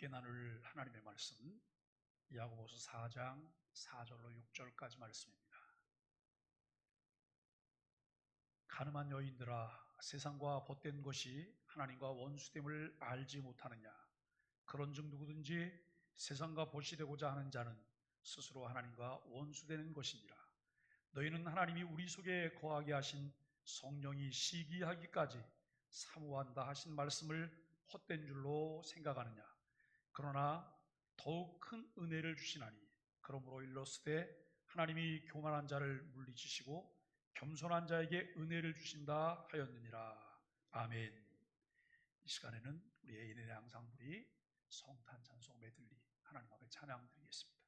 함께 나눌 하나님의 말씀, 야고보서 4장 4절로 6절까지 말씀입니다. 가늠한 여인들아, 세상과 벗된 것이 하나님과 원수됨을 알지 못하느냐? 그런즉 누구든지 세상과 벗이 되고자 하는 자는 스스로 하나님과 원수되는 것이니라. 너희는 하나님이 우리 속에 거하게 하신 성령이 시기하기까지 사모한다 하신 말씀을 헛된 줄로 생각하느냐? 그러나 더욱 큰 은혜를 주시나니, 그러므로 일러스되 하나님이 교만한 자를 물리치시고 겸손한 자에게 은혜를 주신다 하였느니라. 아멘. 이 시간에는 우리의 인연의 항상부리 성탄 찬송 메들리 하나님 앞에 찬양 드리겠습니다.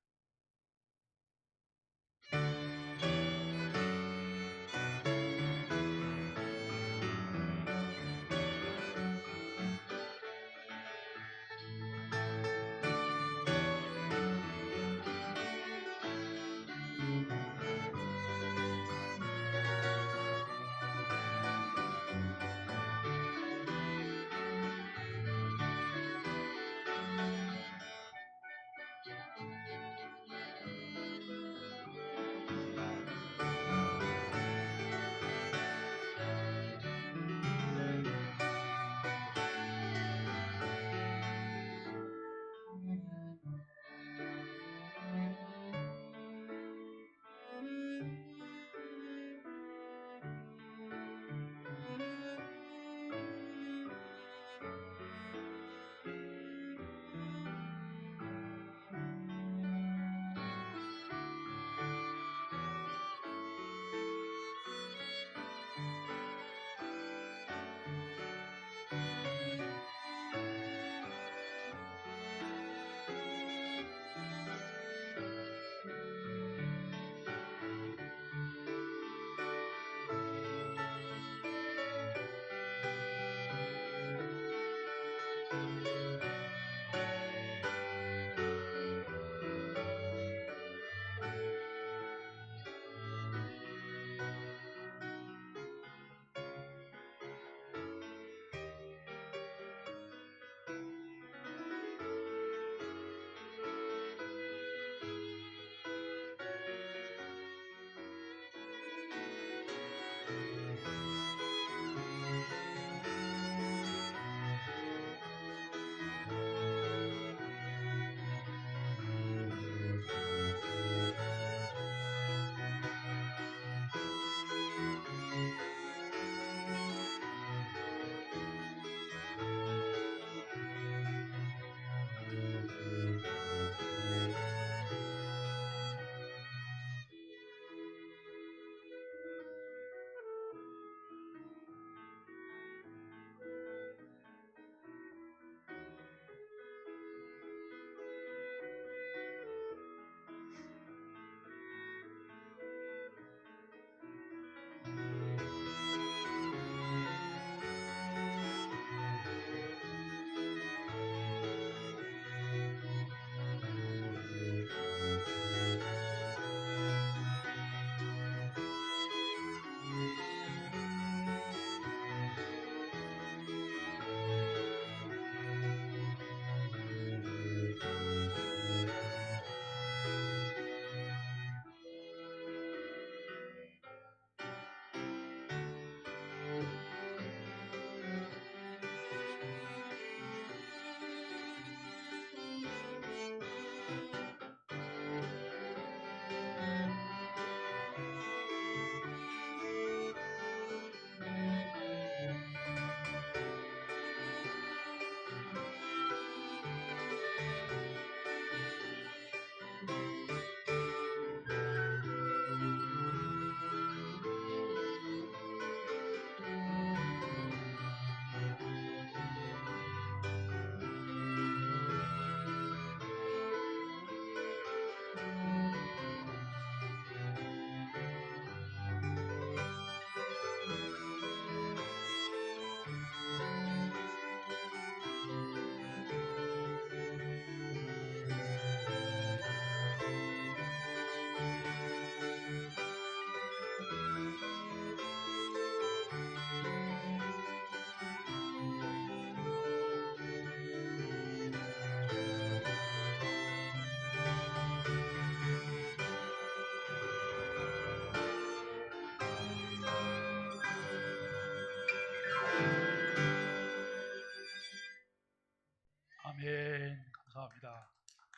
아멘. 감사합니다.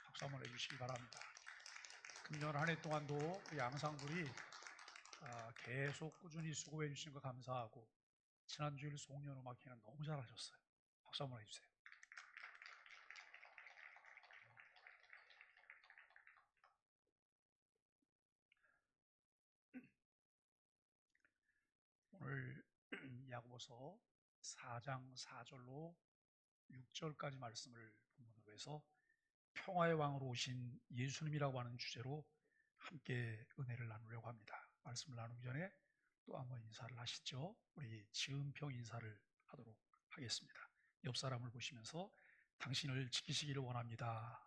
박수 한번 해주시기 바랍니다. 금년 한 해 동안도 우리 양상들이 계속 꾸준히 수고해 주신 거 감사하고 지난주일 송년 음악회는 너무 잘하셨어요. 박수 한번 해주세요. 오늘 야고보서 4장 4절로 6절까지 말씀을 본문으로 해서 평화의 왕으로 오신 예수님이라고 하는 주제로 함께 은혜를 나누려고 합니다. 말씀을 나누기 전에 또 한번 인사를 하시죠. 우리 지은평 인사를 하도록 하겠습니다. 옆 사람을 보시면서 당신을 지키시기를 원합니다.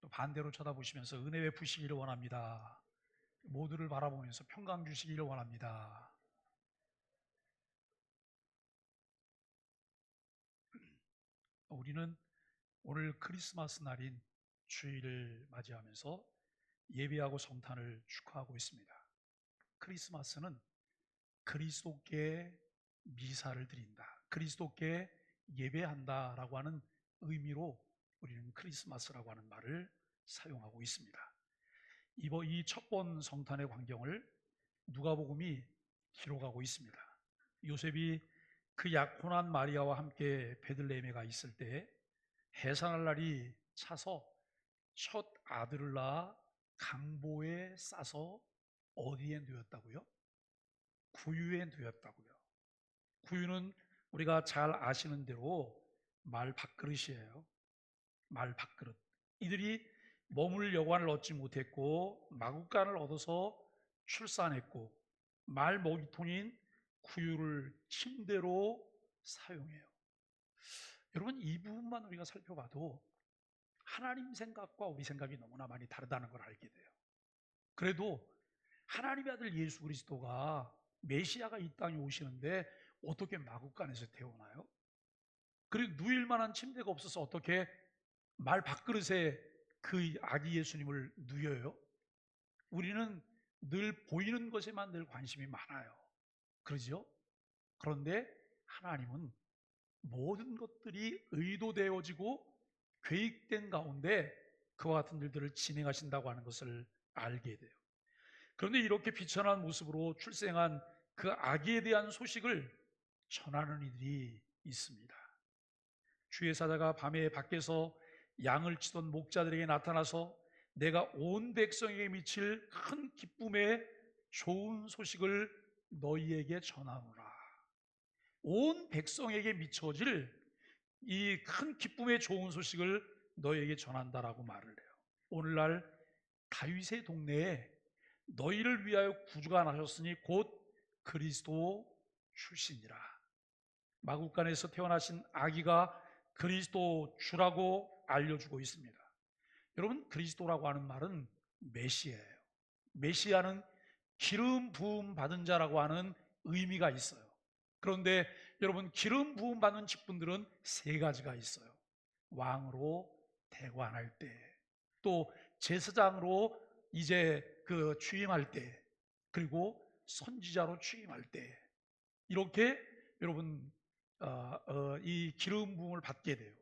또 반대로 쳐다보시면서 은혜 베푸시기를 원합니다. 모두를 바라보면서 평강 주시기를 원합니다. 우리는 오늘 크리스마스 날인 주일을 맞이하면서 예배하고 성탄을 축하하고 있습니다. 크리스마스는 그리스도께 미사를 드린다, 그리스도께 예배한다라고 하는 의미로 우리는 크리스마스라고 하는 말을 사용하고 있습니다. 이 첫 번 성탄의 광경을 누가복음이 기록하고 있습니다. 요셉이 그 약혼한 마리아와 함께 베들레헴에 가 있을 때 해산할 날이 차서 첫 아들을 낳아 강보에 싸서 어디에 누였다고요? 구유에 누였다고요. 구유는 우리가 잘 아시는 대로 말 밥그릇이에요. 말 밥그릇. 이들이 머물 여관을 얻지 못했고 마구간을 얻어서 출산했고 말 먹이통인 구유를 침대로 사용해요. 여러분, 이 부분만 우리가 살펴봐도 하나님 생각과 우리 생각이 너무나 많이 다르다는 걸 알게 돼요. 그래도 하나님의 아들 예수 그리스도가 메시아가 이 땅에 오시는데 어떻게 마구간에서 태어나요? 그리고 누일 만한 침대가 없어서 어떻게 말 밥그릇에 그 아기 예수님을 누여요? 우리는 늘 보이는 것에만 늘 관심이 많아요. 그러죠? 그런데 하나님은 모든 것들이 의도되어지고 계획된 가운데 그와 같은 일들을 진행하신다고 하는 것을 알게 돼요. 그런데 이렇게 비천한 모습으로 출생한 그 아기에 대한 소식을 전하는 이들이 있습니다. 주의 사자가 밤에 밖에서 양을 치던 목자들에게 나타나서 내가 온 백성에게 미칠 큰 기쁨의 좋은 소식을 너희에게 전하노라. 온 백성에게 미쳐질 이 큰 기쁨의 좋은 소식을 너희에게 전한다라고 말을 해요. 오늘날 다윗의 동네에 너희를 위하여 구주가 나셨으니 곧 그리스도 출신이라. 마구간에서 태어나신 아기가 그리스도 주라고 알려주고 있습니다. 여러분, 그리스도라고 하는 말은 메시아예요. 메시아는 기름 부음 받은 자라고 하는 의미가 있어요. 그런데 여러분, 기름 부음 받는 직분들은 세 가지가 있어요. 왕으로 대관할 때, 또 제사장으로 이제 취임할 때, 그리고 선지자로 취임할 때, 이렇게 여러분 이 기름 부음을 받게 돼요.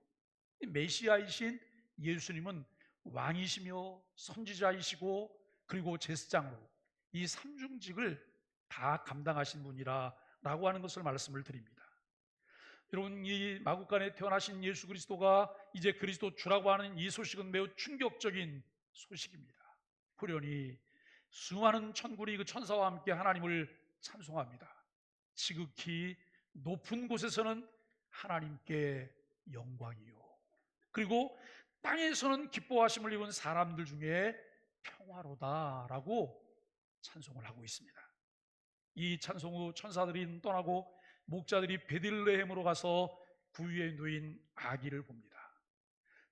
메시아이신 예수님은 왕이시며 선지자이시고 그리고 제사장으로 이 삼중직을 다 감당하신 분이라고 하는 것을 말씀을 드립니다. 여러분, 이 마구간에 태어나신 예수 그리스도가 이제 그리스도 주라고 하는 이 소식은 매우 충격적인 소식입니다. 후련히 수많은 천군이 그 천사와 함께 하나님을 찬송합니다. 지극히 높은 곳에서는 하나님께 영광이요, 그리고 땅에서는 기뻐하심을 입은 사람들 중에 평화로다라고 찬송을 하고 있습니다. 이 찬송 후 천사들이 떠나고 목자들이 베들레헴으로 가서 구유에 누인 아기를 봅니다.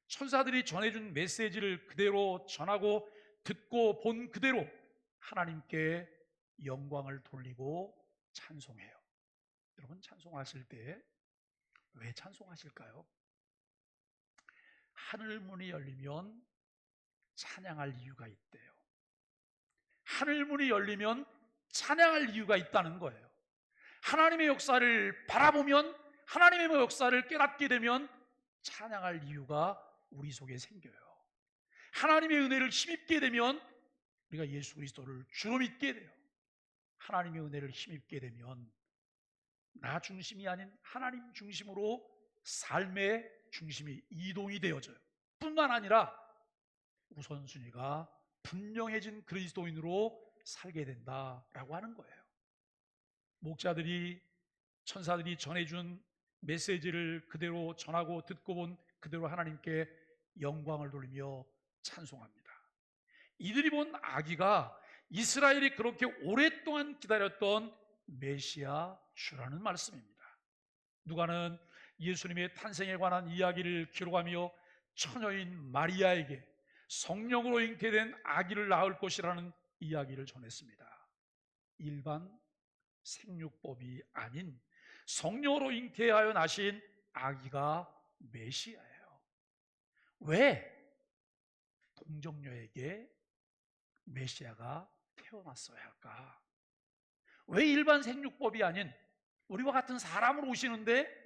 천사들이 전해준 메시지를 그대로 전하고 듣고 본 그대로 하나님께 영광을 돌리고 찬송해요. 여러분, 찬송하실 때 왜 찬송하실까요? 하늘문이 열리면 찬양할 이유가 있대요. 하늘문이 열리면 찬양할 이유가 있다는 거예요. 하나님의 역사를 바라보면, 하나님의 역사를 깨닫게 되면 찬양할 이유가 우리 속에 생겨요. 하나님의 은혜를 힘입게 되면 우리가 예수 그리스도를 주로 믿게 돼요. 하나님의 은혜를 힘입게 되면 나 중심이 아닌 하나님 중심으로 삶의 중심이 이동이 되어져요. 뿐만 아니라 우선순위가 분명해진 그리스도인으로 살게 된다라고 하는 거예요. 목자들이, 천사들이 전해준 메시지를 그대로 전하고 듣고 본 그대로 하나님께 영광을 돌리며 찬송합니다. 이들이 본 아기가 이스라엘이 그렇게 오랫동안 기다렸던 메시아 주라는 말씀입니다. 누가는 예수님의 탄생에 관한 이야기를 기록하며 처녀인 마리아에게 성령으로 잉태된 아기를 낳을 것이라는 이야기를 전했습니다. 일반 생육법이 아닌 성령으로 잉태하여 나신 아기가 메시아예요. 왜 동정녀에게 메시아가 태어났어야 할까? 왜 일반 생육법이 아닌 우리와 같은 사람으로 오시는데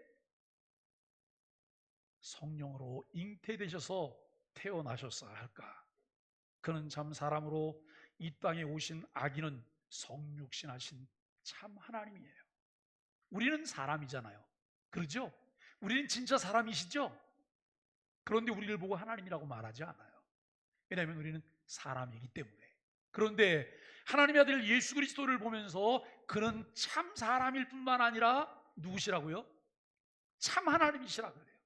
성령으로 잉태되셔서 태어나셨어야 할까? 그는 참 사람으로 이 땅에 오신 아기는 성육신하신 참 하나님이에요. 우리는 사람이잖아요. 그렇죠? 우리는 진짜 사람이시죠? 그런데 우리를 보고 하나님이라고 말하지 않아요. 왜냐하면 우리는 사람이기 때문에. 그런데 하나님의 아들 예수 그리스도를 보면서 그는 참 사람일 뿐만 아니라 누구시라고요? 참 하나님이시라 그래요.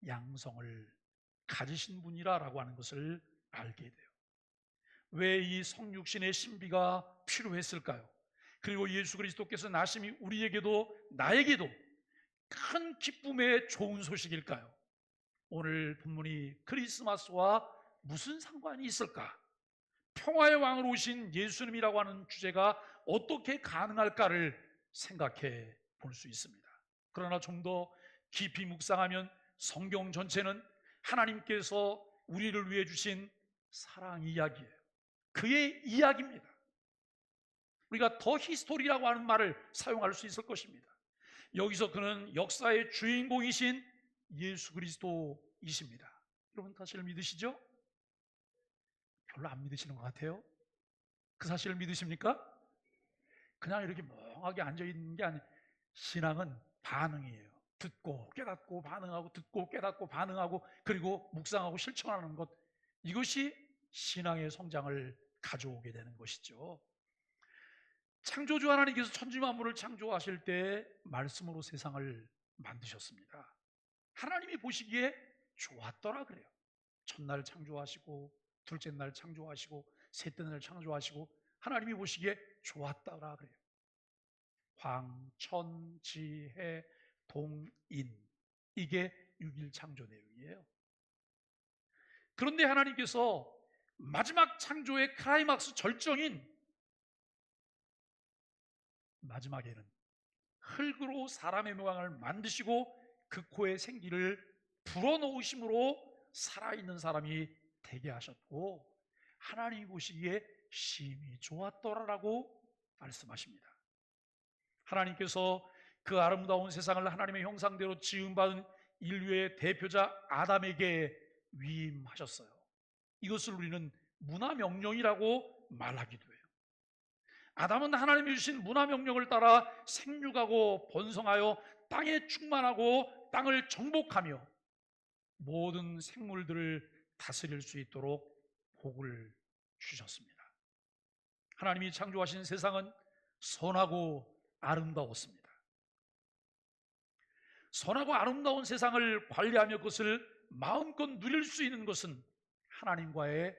양성을 가지신 분이라고 하는 것을 알게 돼요. 왜 이 성육신의 신비가 필요했을까요? 그리고 예수 그리스도께서 나심이 우리에게도 나에게도 큰 기쁨의 좋은 소식일까요? 오늘 본문이 크리스마스와 무슨 상관이 있을까? 평화의 왕으로 오신 예수님이라고 하는 주제가 어떻게 가능할까를 생각해 볼 수 있습니다. 그러나 좀 더 깊이 묵상하면 성경 전체는 하나님께서 우리를 위해 주신 사랑 이야기예요. 그의 이야기입니다. 우리가 더 히스토리라고 하는 말을 사용할 수 있을 것입니다. 여기서 그는 역사의 주인공이신 예수 그리스도이십니다. 여러분 사실을 믿으시죠? 별로 안 믿으시는 것 같아요. 그 사실을 믿으십니까? 그냥 이렇게 멍하게 앉아있는 게 아니에요. 신앙은 반응이에요. 듣고 깨닫고 반응하고 듣고 깨닫고 반응하고 그리고 묵상하고 실천하는 것, 이것이 신앙의 성장을 가져오게 되는 것이죠. 창조주 하나님께서 천지 만물을 창조하실 때 말씀으로 세상을 만드셨습니다. 하나님이 보시기에 좋았더라 그래요. 첫날 창조하시고 둘째 날 창조하시고 셋째 날 창조하시고 하나님이 보시기에 좋았더라 그래요. 황, 천, 지, 해, 동, 인, 이게 6일 창조 내용이에요. 그런데 하나님께서 마지막 창조의 클라이막스 절정인 마지막에는 흙으로 사람의 모양을 만드시고 그 코에 생기를 불어넣으심으로 살아있는 사람이 되게 하셨고 하나님이 보시기에 심히 좋았더라라고 말씀하십니다. 하나님께서 그 아름다운 세상을 하나님의 형상대로 지음받은 인류의 대표자 아담에게 위임하셨어요. 이것을 우리는 문화명령이라고 말하기도 해요. 아담은 하나님이 주신 문화명령을 따라 생육하고 번성하여 땅에 충만하고 땅을 정복하며 모든 생물들을 다스릴 수 있도록 복을 주셨습니다. 하나님이 창조하신 세상은 선하고 아름다웠습니다. 선하고 아름다운 세상을 관리하며 그것을 마음껏 누릴 수 있는 것은 하나님과의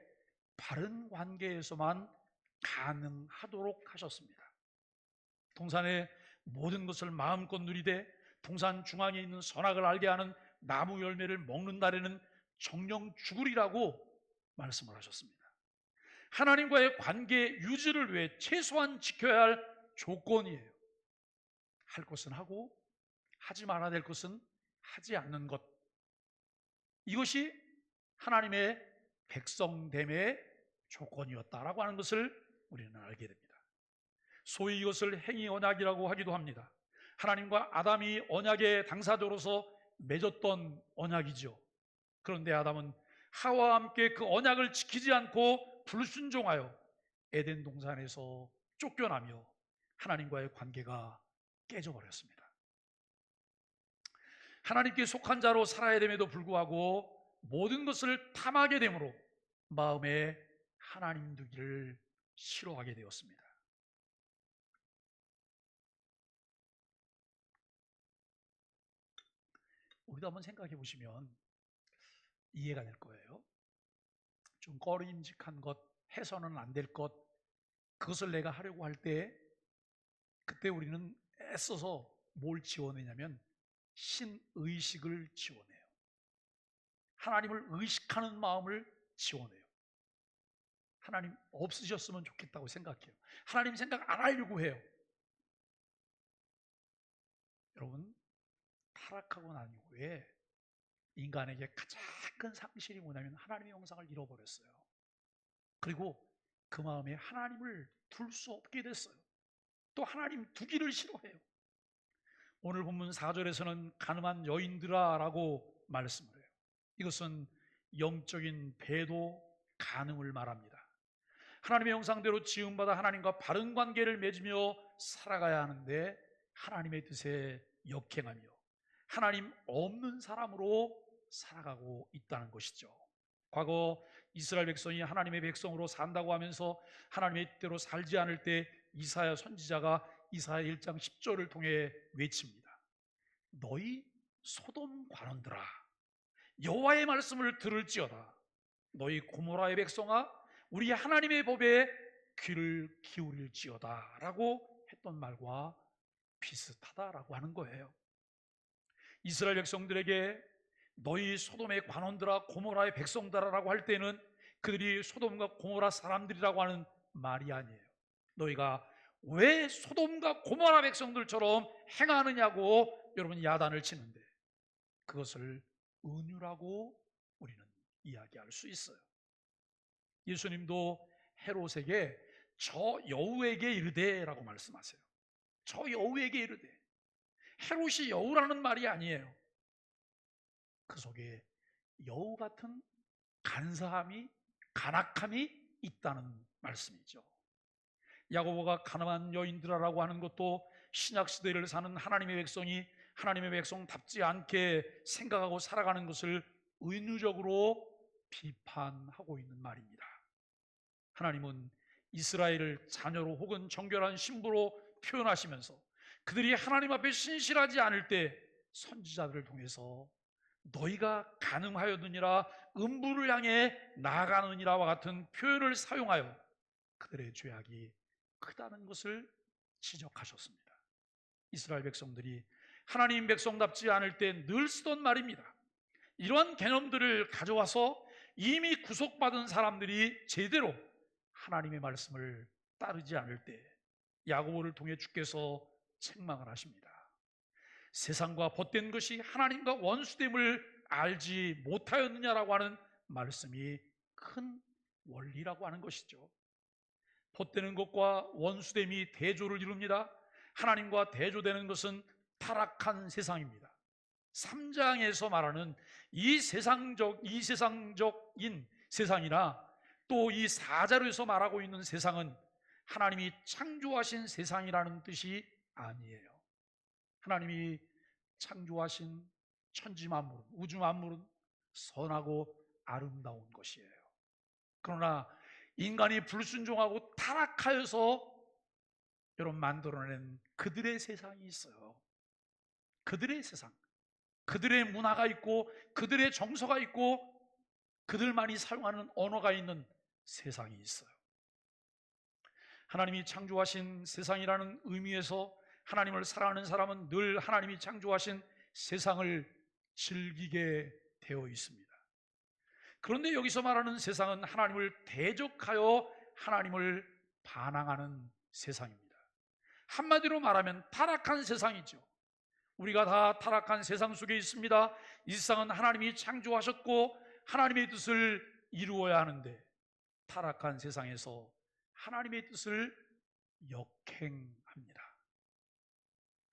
바른 관계에서만 가능하도록 하셨습니다. 동산의 모든 것을 마음껏 누리되 동산 중앙에 있는 선악을 알게 하는 나무 열매를 먹는 날에는 정령 죽으리라고 말씀을 하셨습니다. 하나님과의 관계 유지를 위해 최소한 지켜야 할 조건이에요. 할 것은 하고 하지 말아야 될 것은 하지 않는 것, 이것이 하나님의 백성됨의 조건이었다라고 하는 것을 우리는 알게 됩니다. 소위 이것을 행위 언약이라고 하기도 합니다. 하나님과 아담이 언약의 당사자로서 맺었던 언약이죠. 그런데 아담은 하와와 함께 그 언약을 지키지 않고 불순종하여 에덴 동산에서 쫓겨나며 하나님과의 관계가 깨져버렸습니다. 하나님께 속한 자로 살아야 됨에도 불구하고 모든 것을 탐하게 되므로 마음에 하나님 두기를 싫어하게 되었습니다. 우리도 한번 생각해 보시면 이해가 될 거예요. 좀 꺼림직한 것, 해서는 안 될 것, 그것을 내가 하려고 할 때 그때 우리는 애써서 뭘 지원하냐면 신의식을 지원해요. 하나님을 의식하는 마음을 지원해요. 하나님 없으셨으면 좋겠다고 생각해요. 하나님 생각 안 하려고 해요. 여러분, 타락하고 난 이후에 인간에게 가장 큰 상실이 뭐냐면 하나님의 형상을 잃어버렸어요. 그리고 그 마음에 하나님을 둘 수 없게 됐어요. 또 하나님 두기를 싫어해요. 오늘 본문 4절에서는 가늠한 여인들아 라고 말씀을 해요. 이것은 영적인 배도 간음을 말합니다. 하나님의 형상대로 지음받아 하나님과 바른 관계를 맺으며 살아가야 하는데 하나님의 뜻에 역행하며 하나님 없는 사람으로 살아가고 있다는 것이죠. 과거 이스라엘 백성이 하나님의 백성으로 산다고 하면서 하나님의 뜻대로 살지 않을 때 이사야 선지자가 이사야 1장 10절을 통해 외칩니다. 너희 소돔 관원들아, 여호와의 말씀을 들을지어다. 너희 고모라의 백성아, 우리 하나님의 법에 귀를 기울일지어다 라고 했던 말과 비슷하다라고 하는 거예요. 이스라엘 백성들에게 너희 소돔의 관원들아, 고모라의 백성들아라고 할 때는 그들이 소돔과 고모라 사람들이라고 하는 말이 아니에요. 너희가 왜 소돔과 고모라 백성들처럼 행하느냐고 여러분 야단을 치는데 그것을 은유라고 우리는 이야기할 수 있어요. 예수님도 헤롯에게 저 여우에게 이르되 라고 말씀하세요. 저 여우에게 이르되. 헤롯이 여우라는 말이 아니에요. 그 속에 여우 같은 간사함이, 간악함이 있다는 말씀이죠. 야고보가 가늠한 여인들아라고 하는 것도 신약시대를 사는 하나님의 백성이 하나님의 백성답지 않게 생각하고 살아가는 것을 은유적으로 비판하고 있는 말입니다. 하나님은 이스라엘을 자녀로 혹은 정결한 신부로 표현하시면서 그들이 하나님 앞에 신실하지 않을 때 선지자들을 통해서 너희가 간음하였느니라, 음부를 향해 나아가느니라와 같은 표현을 사용하여 그들의 죄악이 크다는 것을 지적하셨습니다. 이스라엘 백성들이 하나님 백성답지 않을 때 늘 쓰던 말입니다. 이러한 개념들을 가져와서 이미 구속받은 사람들이 제대로 하나님의 말씀을 따르지 않을 때 야고보를 통해 주께서 책망을 하십니다. 세상과 벗된 것이 하나님과 원수됨을 알지 못하였느냐라고 하는 말씀이 큰 원리라고 하는 것이죠. 벗되는 것과 원수됨이 대조를 이룹니다. 하나님과 대조되는 것은 타락한 세상입니다. 3장에서 말하는 이 세상적인 세상이나 또 이 4자로에서 말하고 있는 세상은 하나님이 창조하신 세상이라는 뜻이 아니에요. 하나님이 창조하신 천지 만물은, 우주 만물은 선하고 아름다운 것이에요. 그러나 인간이 불순종하고 타락하여서 여러분 만들어낸 그들의 세상이 있어요. 그들의 세상, 그들의 문화가 있고 그들의 정서가 있고 그들만이 사용하는 언어가 있는 세상이 있어요. 하나님이 창조하신 세상이라는 의미에서 하나님을 사랑하는 사람은 늘 하나님이 창조하신 세상을 즐기게 되어 있습니다. 그런데 여기서 말하는 세상은 하나님을 대적하여 하나님을 반항하는 세상입니다. 한마디로 말하면 타락한 세상이죠. 우리가 다 타락한 세상 속에 있습니다. 이 세상은 하나님이 창조하셨고 하나님의 뜻을 이루어야 하는데 타락한 세상에서 하나님의 뜻을 역행합니다.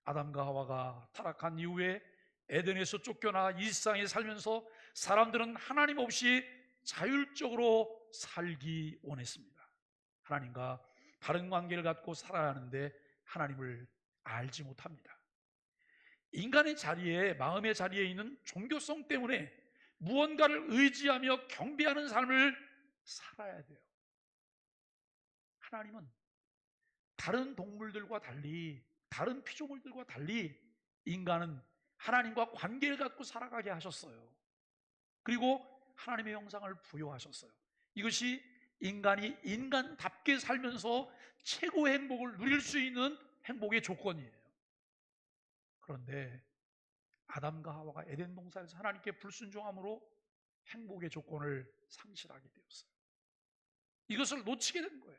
아담과 하와가 타락한 이후에 에덴에서 쫓겨나 이 세상에 살면서 사람들은 하나님 없이 자율적으로 살기 원했습니다. 하나님과 바른 관계를 갖고 살아야 하는데 하나님을 알지 못합니다. 인간의 자리에, 마음의 자리에 있는 종교성 때문에 무언가를 의지하며 경배하는 삶을 살아야 돼요. 하나님은 다른 동물들과 달리, 다른 피조물들과 달리 인간은 하나님과 관계를 갖고 살아가게 하셨어요. 그리고 하나님의 형상을 부여하셨어요. 이것이 인간이 인간답게 살면서 최고의 행복을 누릴 수 있는 행복의 조건이에요. 그런데 아담과 하와가 에덴 동산에서 하나님께 불순종함으로 행복의 조건을 상실하게 되었어요. 이것을 놓치게 된 거예요.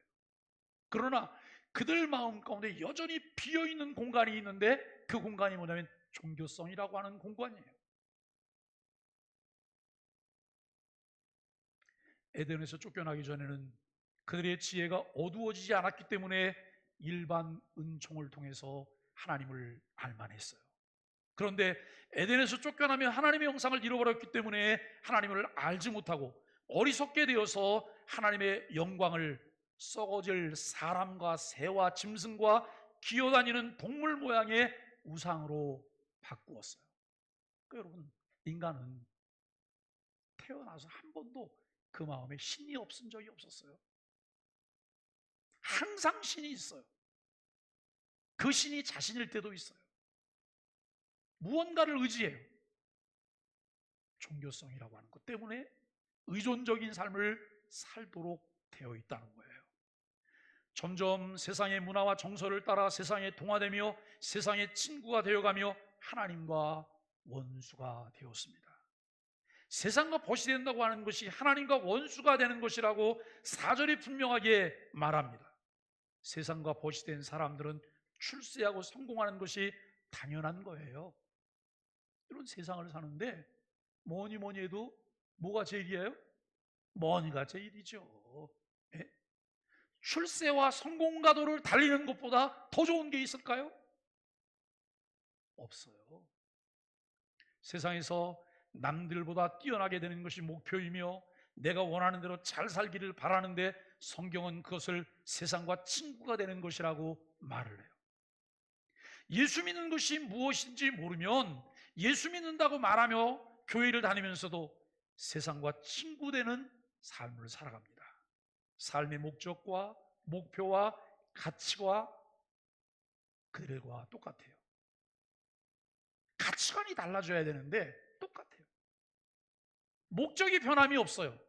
그러나 그들 마음 가운데 여전히 비어있는 공간이 있는데 그 공간이 뭐냐면 종교성이라고 하는 공간이에요. 에덴에서 쫓겨나기 전에는 그들의 지혜가 어두워지지 않았기 때문에 일반 은총을 통해서 하나님을 알만했어요. 그런데 에덴에서 쫓겨나며 하나님의 형상을 잃어버렸기 때문에 하나님을 알지 못하고 어리석게 되어서 하나님의 영광을 썩어질 사람과 새와 짐승과 기어다니는 동물 모양의 우상으로 바꾸었어요. 여러분, 인간은 태어나서 한 번도 그 마음에 신이 없은 적이 없었어요. 항상 신이 있어요. 그 신이 자신일 때도 있어요. 무언가를 의지해요. 종교성이라고 하는 것 때문에 의존적인 삶을 살도록 되어 있다는 거예요. 점점 세상의 문화와 정서를 따라 세상에 동화되며 세상의 친구가 되어가며 하나님과 원수가 되었습니다. 세상과 벗이 된다고 하는 것이 하나님과 원수가 되는 것이라고 4절이 분명하게 말합니다. 세상과 벗이 된 사람들은 출세하고 성공하는 것이 당연한 거예요. 이런 세상을 사는데 뭐니 해도 뭐가 제일이에요? 머니가 제일이죠. 예? 출세와 성공 가도를 달리는 것보다 더 좋은 게 있을까요? 없어요. 세상에서 남들보다 뛰어나게 되는 것이 목표이며 내가 원하는 대로 잘 살기를 바라는데 성경은 그것을 세상과 친구가 되는 것이라고 말을 해요. 예수 믿는 것이 무엇인지 모르면 예수 믿는다고 말하며 교회를 다니면서도 세상과 친구 되는 삶을 살아갑니다. 삶의 목적과 목표와 가치와 그들과 똑같아요. 가치관이 달라져야 되는데 똑같아요. 목적이 변함이 없어요.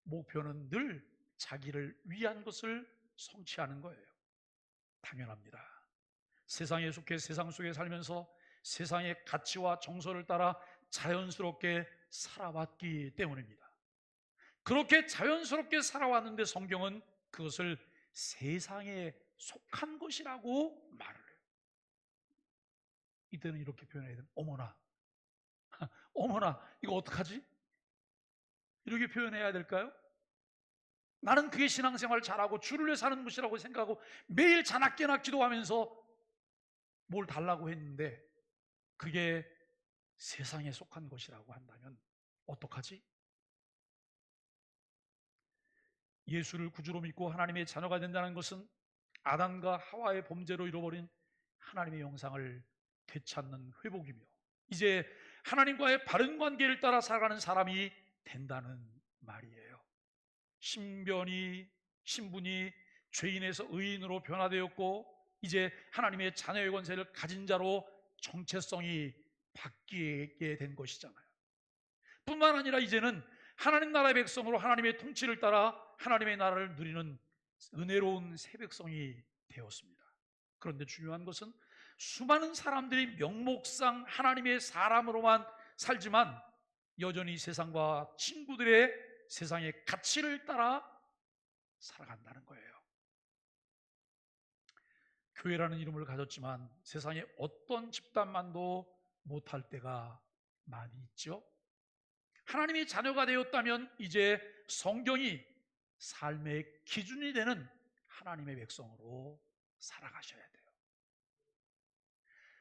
목표는 늘 자기를 위한 것을 성취하는 거예요. 당연합니다. 세상에 속해 세상 속에 살면서 세상의 가치와 정서를 따라 자연스럽게 살아왔기 때문입니다. 그렇게 자연스럽게 살아왔는데 성경은 그것을 세상에 속한 것이라고 말을 해요. 이때는 이렇게 표현해야 돼요. 어머나, 어머나, 이거 어떡하지? 이렇게 표현해야 될까요? 나는 그게 신앙생활 잘하고 주를 위해 사는 것이라고 생각하고 매일 자나깨나 기도하면서 뭘 달라고 했는데 그게 세상에 속한 것이라고 한다면 어떡하지? 예수를 구주로 믿고 하나님의 자녀가 된다는 것은 아담과 하와의 범죄로 잃어버린 하나님의 형상을 되찾는 회복이며 이제 하나님과의 바른 관계를 따라 살아가는 사람이 된다는 말이에요. 신분이 죄인에서 의인으로 변화되었고 이제 하나님의 자녀의 권세를 가진 자로 정체성이 바뀌게 된 것이잖아요. 뿐만 아니라 이제는 하나님 나라의 백성으로 하나님의 통치를 따라 하나님의 나라를 누리는 은혜로운 새 백성이 되었습니다. 그런데 중요한 것은 수많은 사람들이 명목상 하나님의 사람으로만 살지만 여전히 세상과 친구들의 세상의 가치를 따라 살아간다는 거예요. 교회라는 이름을 가졌지만 세상에 어떤 집단만도 못할 때가 많이 있죠. 하나님의 자녀가 되었다면 이제 성경이 삶의 기준이 되는 하나님의 백성으로 살아가셔야 돼요.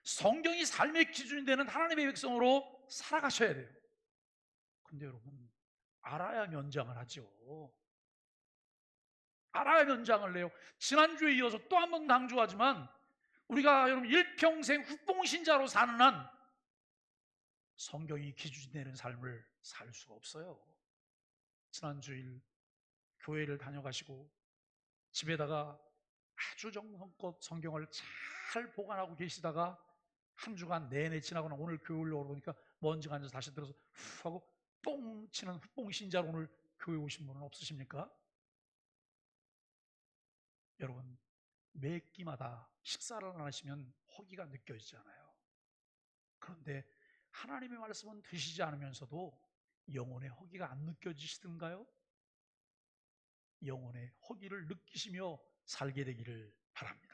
성경이 삶의 기준이 되는 하나님의 백성으로 살아가셔야 돼요. 근데 여러분, 알아야 면장을 하죠. 알아야 면장을 내요. 지난주에 이어서 또 한 번 강조하지만 우리가 여러분 일평생 후봉신자로 사는 한 성경이 기준이 되는 삶을 살 수가 없어요. 지난주일 교회를 다녀가시고 집에다가 아주 정성껏 성경을 잘 보관하고 계시다가 한 주간 내내 지나거나 오늘 교회 올라오니까 먼지가 앉아서 다시 들어서 후 하고 똥 치는 후봉 신자로 오늘 교회 오신 분은 없으십니까? 여러분, 매 끼마다 식사를 안 하시면 허기가 느껴지잖아요. 그런데 하나님의 말씀은 드시지 않으면서도 영혼의 허기가 안 느껴지시던가요? 영혼의 허기를 느끼시며 살게 되기를 바랍니다.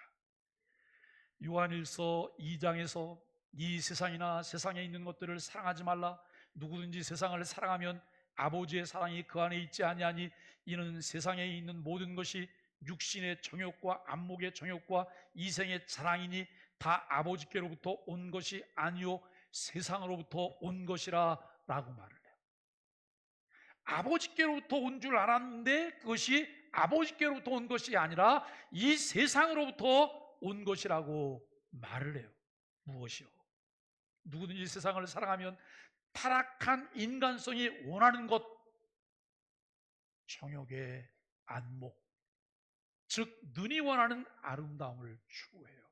요한일서 2장에서 이 세상이나 세상에 있는 것들을 사랑하지 말라. 누구든지 세상을 사랑하면 아버지의 사랑이 그 안에 있지 아니하니 이는 세상에 있는 모든 것이 육신의 정욕과 안목의 정욕과 이생의 자랑이니 다 아버지께로부터 온 것이 아니요 세상으로부터 온 것이라 라고 말을 해요. 아버지께로부터 온 줄 알았는데 그것이 아버지께로부터 온 것이 아니라 이 세상으로부터 온 것이라고 말을 해요. 무엇이요? 누구든지 세상을 사랑하면 타락한 인간성이 원하는 것, 정욕의 안목, 즉 눈이 원하는 아름다움을 추구해요.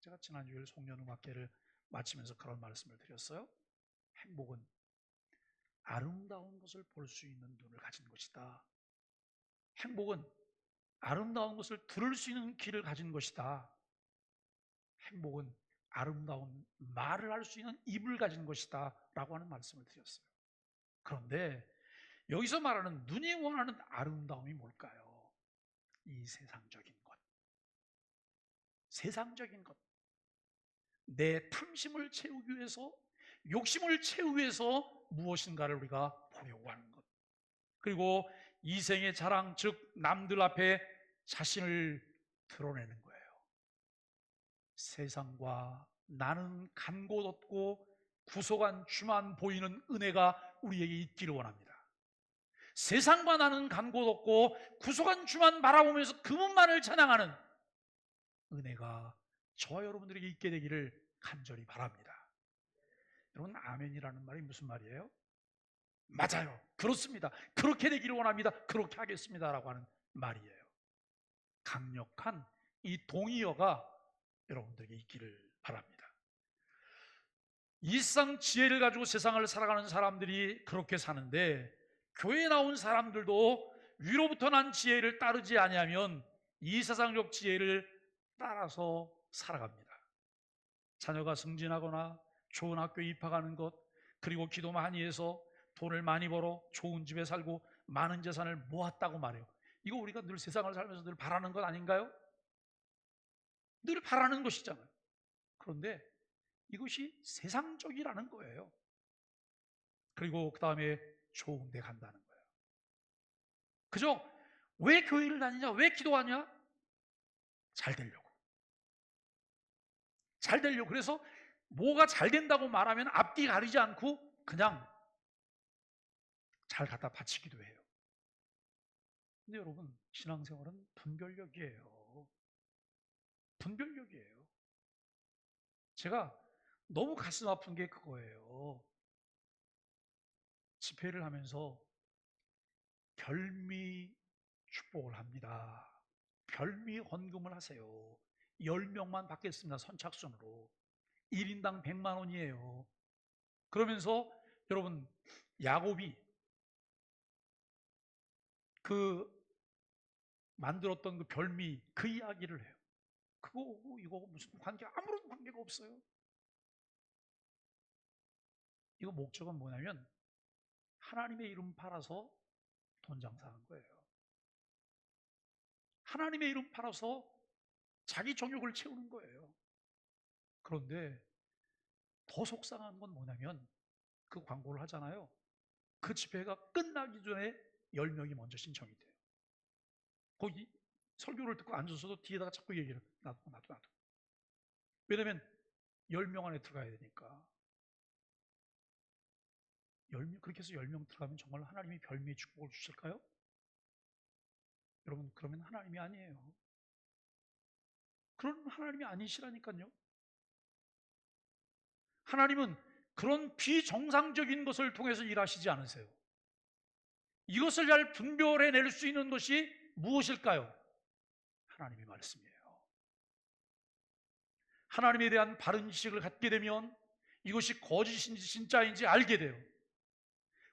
제가 지난주에 송년음악회를 마치면서 그런 말씀을 드렸어요. 행복은 아름다운 것을 볼 수 있는 눈을 가진 것이다. 행복은 아름다운 것을 들을 수 있는 귀를 가진 것이다. 행복은 아름다운 말을 할 수 있는 입을 가진 것이다 라고 하는 말씀을 드렸어요. 그런데 여기서 말하는 눈이 원하는 아름다움이 뭘까요? 이 세상적인 것, 세상적인 것, 내 탐심을 채우기 위해서, 욕심을 채우기 위해서 무엇인가를 우리가 보려고 하는 것, 그리고 이생의 자랑, 즉 남들 앞에 자신을 드러내는 거예요. 세상과 나는 간 곳 없고 구속한 주만 보이는 은혜가 우리에게 있기를 원합니다. 세상과 나는 간 곳 없고 구속한 주만 바라보면서 그분만을 찬양하는 은혜가 저와 여러분들에게 있게 되기를 간절히 바랍니다. 여러분, 아멘이라는 말이 무슨 말이에요? 맞아요. 그렇습니다. 그렇게 되기를 원합니다. 그렇게 하겠습니다. 라고 하는 말이에요. 강력한 이 동의어가 여러분들에게 있기를 바랍니다. 일상 지혜를 가지고 세상을 살아가는 사람들이 그렇게 사는데 교회에 나온 사람들도 위로부터 난 지혜를 따르지 아니하면 이 세상적 지혜를 따라서 살아갑니다. 자녀가 승진하거나 좋은 학교에 입학하는 것, 그리고 기도 많이 해서 돈을 많이 벌어 좋은 집에 살고 많은 재산을 모았다고 말해요. 이거 우리가 늘 세상을 살면서 늘 바라는 것 아닌가요? 늘 바라는 것이잖아요. 그런데 이것이 세상적이라는 거예요. 그리고 그 다음에 좋은 데 간다는 거예요. 그죠? 왜 교회를 다니냐? 왜 기도하냐? 잘 되려고. 잘 되려고. 그래서 뭐가 잘 된다고 말하면 앞뒤 가리지 않고 그냥 잘 갖다 바치기도 해요. 근데 여러분, 신앙생활은 분별력이에요. 분별력이에요. 제가 너무 가슴 아픈 게 그거예요. 집회를 하면서 별미 축복을 합니다. 별미 헌금을 하세요. 10명만 받겠습니다. 선착순으로. 1인당 100만 원이에요. 그러면서 여러분, 야곱이 그 만들었던 그 별미 그 이야기를 해요. 그거하고 이거하고 무슨 관계, 아무런 관계가 없어요. 이거 목적은 뭐냐면 하나님의 이름 팔아서 돈 장사하는 거예요. 하나님의 이름 팔아서 자기 정욕을 채우는 거예요. 그런데 더 속상한 건 뭐냐면 그 광고를 하잖아요. 그 집회가 끝나기 전에 10명이 먼저 신청이 돼요. 거기 설교를 듣고 앉아서도 뒤에다가 자꾸 얘기를 나도. 왜냐면 10명 안에 들어가야 되니까. 그렇게 해서 10명 들어가면 정말 하나님이 별미의 축복을 주실까요? 여러분, 그러면 하나님이 아니에요. 그런 하나님이 아니시라니까요. 하나님은 그런 비정상적인 것을 통해서 일하시지 않으세요. 이것을 잘 분별해낼 수 있는 것이 무엇일까요? 하나님의 말씀이에요. 하나님에 대한 바른 지식을 갖게 되면 이것이 거짓인지 진짜인지 알게 돼요.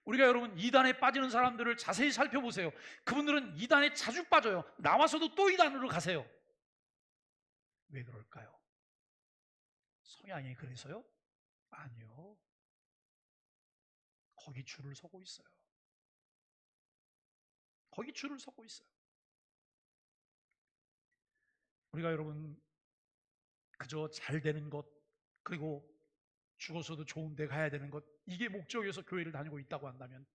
우리가 여러분 이단에 빠지는 사람들을 자세히 살펴보세요. 그분들은 이단에 자주 빠져요. 나와서도 또 이단으로 가세요. 왜 그럴까요? 성향이 그래서요? 아니요. 거기 줄을 서고 있어요. 거기 줄을 서고 있어요. 우리가 여러분 그저 잘 되는 것, 그리고 죽어서도 좋은 데 가야 되는 것, 이게 목적이어서 교회를 다니고 있다고 한다면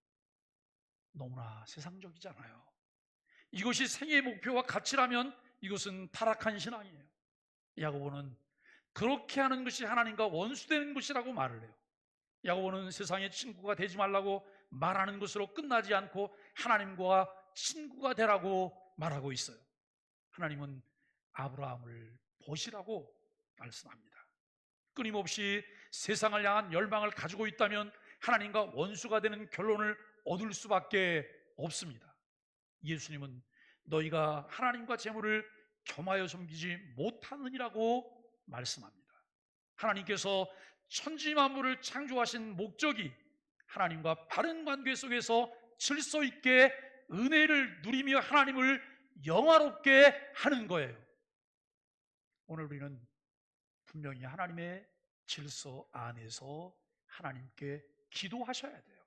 너무나 세상적이잖아요. 이것이 생애의 목표와 가치라면 이것은 타락한 신앙이에요. 야고보는 그렇게 하는 것이 하나님과 원수되는 것이라고 말을 해요. 야고보는 세상의 친구가 되지 말라고 말하는 것으로 끝나지 않고 하나님과 친구가 되라고 말하고 있어요. 하나님은 아브라함을 보시라고 말씀합니다. 끊임없이 세상을 향한 열망을 가지고 있다면 하나님과 원수가 되는 결론을 얻을 수밖에 없습니다. 예수님은 너희가 하나님과 재물을 겸하여 섬기지 못하느니라고 말씀합니다. 하나님께서 천지 만물을 창조하신 목적이 하나님과 바른 관계 속에서 질서 있게 은혜를 누리며 하나님을 영화롭게 하는 거예요. 오늘 우리는 분명히 하나님의 질서 안에서 하나님께 기도하셔야 돼요.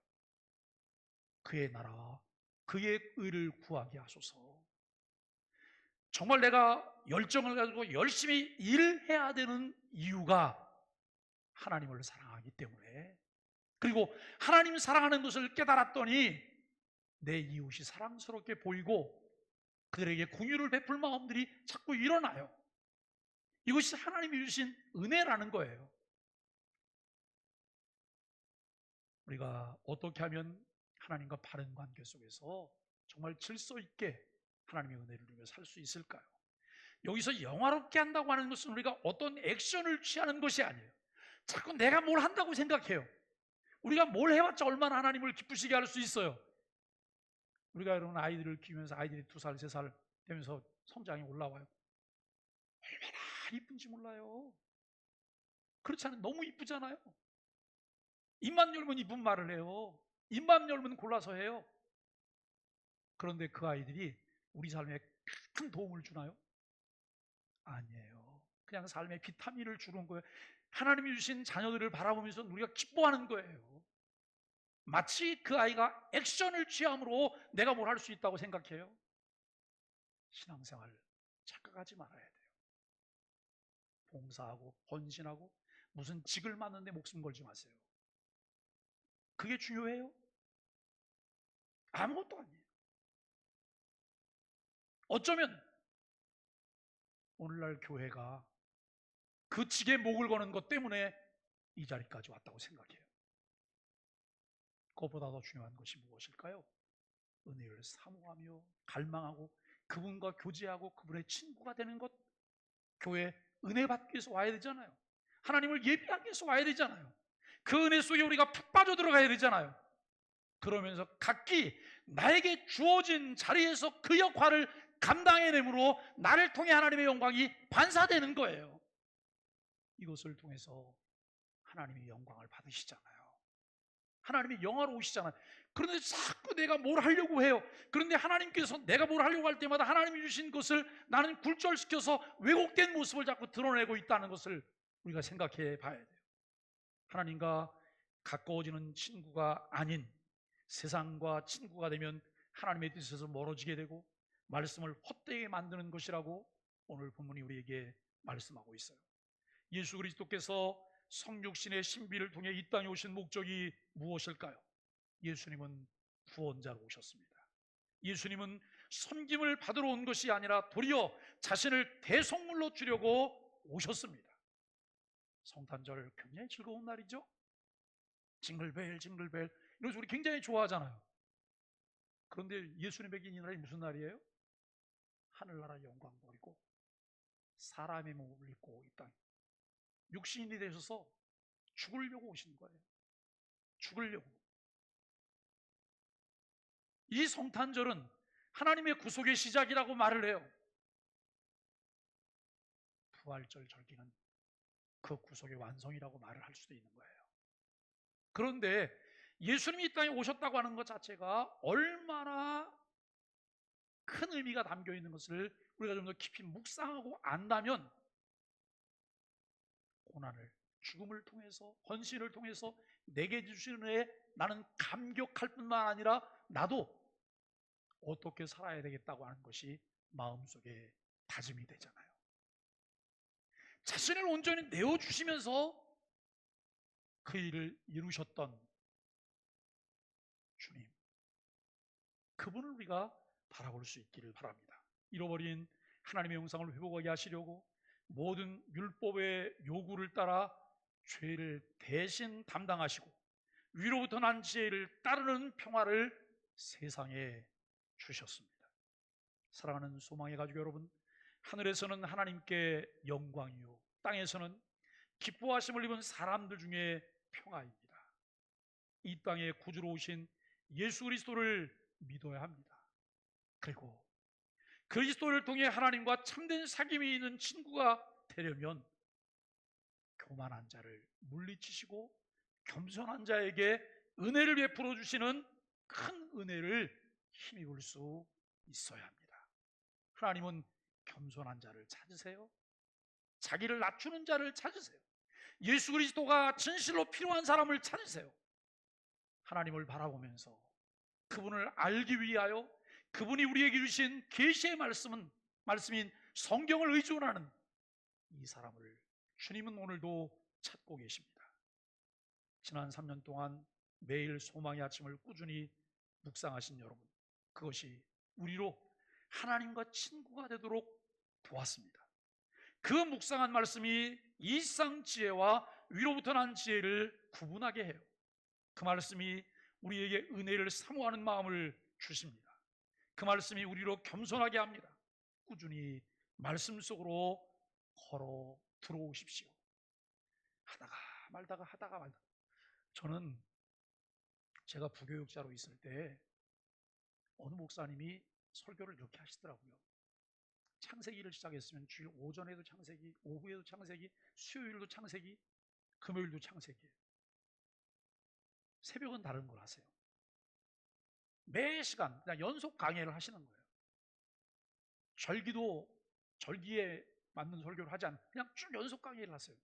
그의 나라, 그의 의를 구하게 하소서. 정말 내가 열정을 가지고 열심히 일해야 되는 이유가 하나님을 사랑하기 때문에, 그리고 하나님 사랑하는 것을 깨달았더니 내 이웃이 사랑스럽게 보이고 그들에게 긍휼을 베풀 마음들이 자꾸 일어나요. 이것이 하나님이 주신 은혜라는 거예요. 우리가 어떻게 하면 하나님과 바른 관계 속에서 정말 질서 있게 하나님의 은혜를 누리며 살 수 있을까요? 여기서 영화롭게 한다고 하는 것은 우리가 어떤 액션을 취하는 것이 아니에요. 자꾸 내가 뭘 한다고 생각해요. 우리가 뭘 해봤자 얼마나 하나님을 기쁘시게 할 수 있어요. 우리가 여러분 아이들을 키우면서 아이들이 2살, 3살 되면서 성장이 올라와요. 얼마나 이쁜지 몰라요. 그렇지 않아요? 너무 이쁘잖아요. 입만 열면 이쁜 말을 해요. 입만 열면 골라서 해요. 그런데 그 아이들이 우리 삶에 큰 도움을 주나요? 아니에요. 그냥 삶에 비타민을 주는 거예요. 하나님이 주신 자녀들을 바라보면서 우리가 기뻐하는 거예요. 마치 그 아이가 액션을 취함으로 내가 뭘 할 수 있다고 생각해요. 신앙생활 착각하지 말아야 돼요. 봉사하고 헌신하고 무슨 직을 맡는데 목숨 걸지 마세요. 그게 중요해요? 아무것도 아니에요. 어쩌면 오늘날 교회가 그 직에 목을 거는 것 때문에 이 자리까지 왔다고 생각해요. 그것보다 더 중요한 것이 무엇일까요? 은혜를 사모하며 갈망하고 그분과 교제하고 그분의 친구가 되는 것. 교회 은혜 받기 위해서 와야 되잖아요. 하나님을 예배하기 위해서 와야 되잖아요. 그 은혜 속에 우리가 푹 빠져 들어가야 되잖아요. 그러면서 각기 나에게 주어진 자리에서 그 역할을 감당해내므로 나를 통해 하나님의 영광이 반사되는 거예요. 이것을 통해서 하나님의 영광을 받으시잖아요. 하나님이 영화로우시잖아요. 그런데 자꾸 내가 뭘 하려고 해요. 그런데 하나님께서 내가 뭘 하려고 할 때마다 하나님이 주신 것을 나는 굴절시켜서 왜곡된 모습을 자꾸 드러내고 있다는 것을 우리가 생각해 봐야 돼요. 하나님과 가까워지는 친구가 아닌 세상과 친구가 되면 하나님의 뜻에서 멀어지게 되고 말씀을 헛되게 만드는 것이라고 오늘 본문이 우리에게 말씀하고 있어요. 예수 그리스도께서 성육신의 신비를 통해 이 땅에 오신 목적이 무엇일까요? 예수님은 구원자로 오셨습니다. 예수님은 섬김을 받으러 온 것이 아니라 도리어 자신을 대속물로 주려고 오셨습니다. 성탄절 굉장히 즐거운 날이죠. 징글벨 징글벨 이러면서 우리 굉장히 좋아하잖아요. 그런데 예수님에게 이 날이 무슨 날이에요? 하늘나라 영광 버리고 사람의 몸을 입고 이 땅에 육신이 되셔서 죽으려고 오신 거예요. 죽으려고. 이 성탄절은 하나님의 구속의 시작이라고 말을 해요. 부활절 절기는 그 구속의 완성이라고 말을 할 수도 있는 거예요. 그런데 예수님이 이 땅에 오셨다고 하는 것 자체가 얼마나 큰 의미가 담겨 있는 것을 우리가 좀 더 깊이 묵상하고 안다면 고난을, 죽음을 통해서, 헌신을 통해서 내게 주신 은혜에 나는 감격할 뿐만 아니라 나도 어떻게 살아야 되겠다고 하는 것이 마음속에 다짐이 되잖아요. 자신을 온전히 내어주시면서 그 일을 이루셨던 주님, 그분을 우리가 바라볼 수 있기를 바랍니다. 잃어버린 하나님의 영상을 회복하게 하시려고 모든 율법의 요구를 따라 죄를 대신 담당하시고 위로부터 난 지혜를 따르는 평화를 세상에 주셨습니다. 사랑하는 소망의 가족 여러분, 하늘에서는 하나님께 영광이요 땅에서는 기뻐하심을 입은 사람들 중에 평화입니다. 이 땅에 구주로 오신 예수 그리스도를 믿어야 합니다. 그리고 그리스도를 통해 하나님과 참된 사귐이 있는 친구가 되려면 교만한 자를 물리치시고 겸손한 자에게 은혜를 베풀어 주시는 큰 은혜를 힘입을 수 있어야 합니다. 하나님은 겸손한 자를 찾으세요. 자기를 낮추는 자를 찾으세요. 예수 그리스도가 진실로 필요한 사람을 찾으세요. 하나님을 바라보면서 그분을 알기 위하여 그분이 우리에게 주신 계시의 말씀인 성경을 의존하는 이 사람을 주님은 오늘도 찾고 계십니다. 지난 3년 동안 매일 소망의 아침을 꾸준히 묵상하신 여러분, 그것이 우리로 하나님과 친구가 되도록 도왔습니다. 그 묵상한 말씀이 일상 지혜와 위로부터 난 지혜를 구분하게 해요. 그 말씀이 우리에게 은혜를 사모하는 마음을 주십니다. 그 말씀이 우리로 겸손하게 합니다. 꾸준히 말씀 속으로 걸어 들어오십시오. 하다가 말다가 저는 제가 부교육자로 있을 때 어느 목사님이 설교를 이렇게 하시더라고요. 창세기를 시작했으면 주일 오전에도 창세기, 오후에도 창세기, 수요일도 창세기, 금요일도 창세기. 새벽은 다른 걸 하세요. 매 시간 그냥 연속 강해를 하시는 거예요. 절기도 절기에 맞는 설교를 하지 않고 그냥 쭉 연속 강의를 하세요.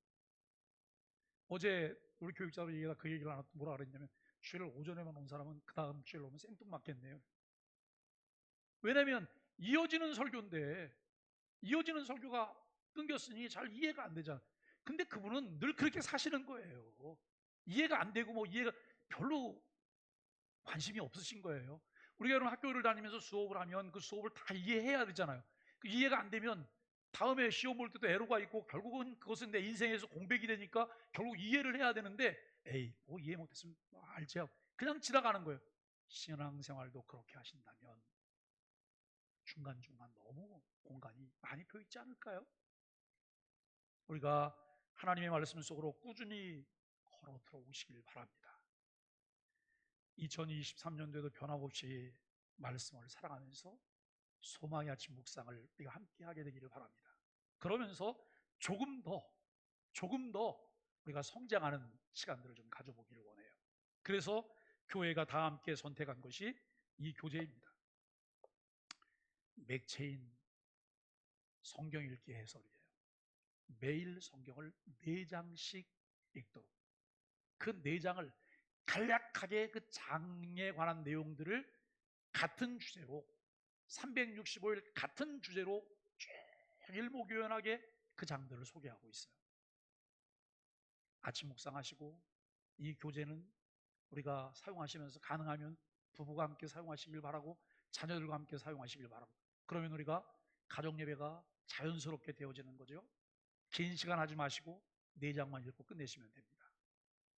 어제 우리 교육자로 얘기가 그 얘기를 하나 뭐라 그랬냐면 주일 오전에만 온 사람은 그 다음 주일 오면 생뚱맞겠네요. 왜냐면 이어지는 설교인데 이어지는 설교가 끊겼으니 잘 이해가 안 되잖아. 근데 그분은 늘 그렇게 사시는 거예요. 이해가 안 되고 뭐 이해가 별로 관심이 없으신 거예요. 우리가 여러분 학교를 다니면서 수업을 하면 그 수업을 다 이해해야 되잖아요. 그 이해가 안 되면 다음에 시험 볼 때도 애로가 있고 결국은 그것은 내 인생에서 공백이 되니까 결국 이해를 해야 되는데 에이 뭐 이해 못했으면 알지 하고 그냥 지나가는 거예요. 신앙생활도 그렇게 하신다면 중간중간 너무 공간이 많이 펴 있지 않을까요? 우리가 하나님의 말씀 속으로 꾸준히 걸어 들어오시길 바랍니다. 2023년도에도 변함없이 말씀을 사랑하면서 소망의 아침 묵상을 우리가 함께 하게 되기를 바랍니다. 그러면서 조금 더 우리가 성장하는 시간들을 좀 가져보기를 원해요. 그래서 교회가 다 함께 선택한 것이 이 교재입니다. 맥체인 성경 읽기 해설이에요. 매일 성경을 4장씩 읽도록 그 4장을 간략하게 그 장에 관한 내용들을 같은 주제로 365일 같은 주제로 쭉 일목요연하게 그 장들을 소개하고 있어요. 아침 묵상하시고 이 교재는 우리가 사용하시면서 가능하면 부부가 함께 사용하시길 바라고 자녀들과 함께 사용하시길 바라고 그러면 우리가 가정 예배가 자연스럽게 되어지는 거죠. 긴 시간 하지 마시고 4장만 읽고 끝내시면 됩니다.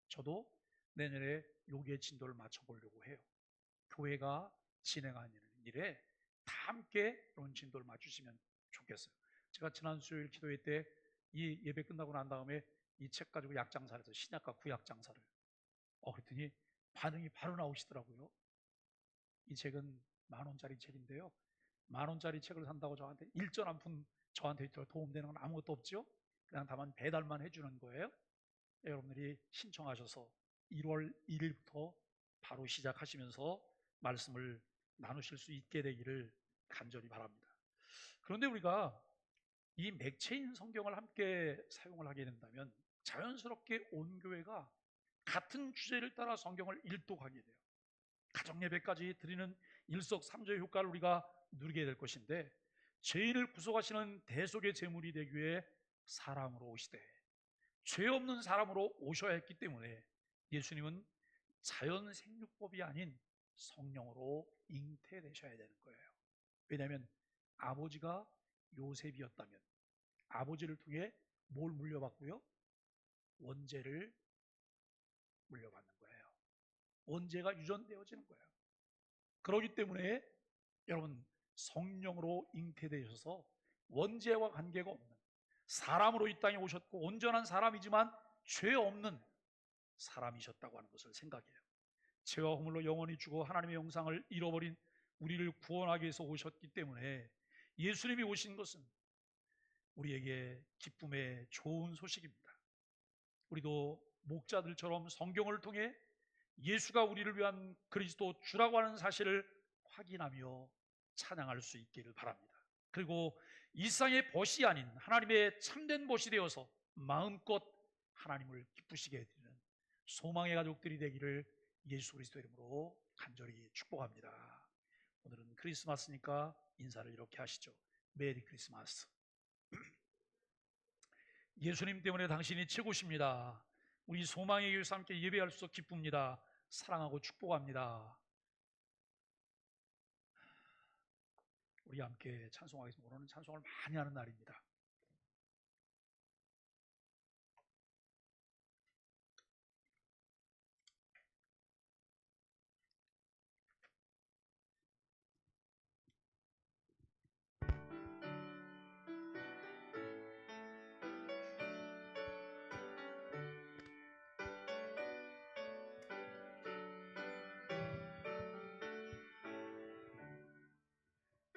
저도 내년에 요기의 진도를 맞춰보려고 해요. 교회가 진행하는 일에 다 함께 그런 진도를 맞추시면 좋겠어요. 제가 지난 수요일 기도회 때 이 예배 끝나고 난 다음에 이 책 가지고 약장사를 해서 신약과 구약장사를 그랬더니 반응이 바로 나오시더라고요. 이 책은 10,000원짜리 책인데요, 10,000원짜리 책을 산다고 저한테 일전 한 푼 저한테 도움되는 건 아무것도 없죠. 그냥 다만 배달만 해주는 거예요. 여러분들이 신청하셔서 1월 1일부터 바로 시작하시면서 말씀을 나누실 수 있게 되기를 간절히 바랍니다. 그런데 우리가 이 맥체인 성경을 함께 사용을 하게 된다면 자연스럽게 온 교회가 같은 주제를 따라 성경을 일독하게 돼요. 가정예배까지 드리는 일석삼조의 효과를 우리가 누리게 될 것인데, 죄인을 구속하시는 대속의 제물이 되기 위해 사람으로 오시되 죄 없는 사람으로 오셔야 했기 때문에 예수님은 자연 생육법이 아닌 성령으로 잉태되셔야 되는 거예요. 왜냐하면 아버지가 요셉이었다면 아버지를 통해 뭘 물려받고요? 원죄를 물려받는 거예요. 원죄가 유전되어지는 거예요. 그렇기 때문에 여러분, 성령으로 잉태되셔서 원죄와 관계가 없는 사람으로 이 땅에 오셨고 온전한 사람이지만 죄 없는 사람이셨다고 하는 것을 생각해요. 죄와 허물로 영원히 죽어 하나님의 영상을 잃어버린 우리를 구원하기 위해서 오셨기 때문에 예수님이 오신 것은 우리에게 기쁨의 좋은 소식입니다. 우리도 목자들처럼 성경을 통해 예수가 우리를 위한 그리스도 주라고 하는 사실을 확인하며 찬양할 수 있기를 바랍니다. 그리고 이 세상의 벗이 아닌 하나님의 참된 벗이 되어서 마음껏 하나님을 기쁘시게 해드리는 소망의 가족들이 되기를 예수 그리스도 이름으로 간절히 축복합니다. 오늘은 크리스마스니까 인사를 이렇게 하시죠. 메리 크리스마스. 예수님 때문에 당신이 최고십니다. 우리 소망의 교회에서 함께 예배할 수 있어 기쁩니다. 사랑하고 축복합니다. 우리 함께 찬송하겠습니다. 오늘은 찬송을 많이 하는 날입니다.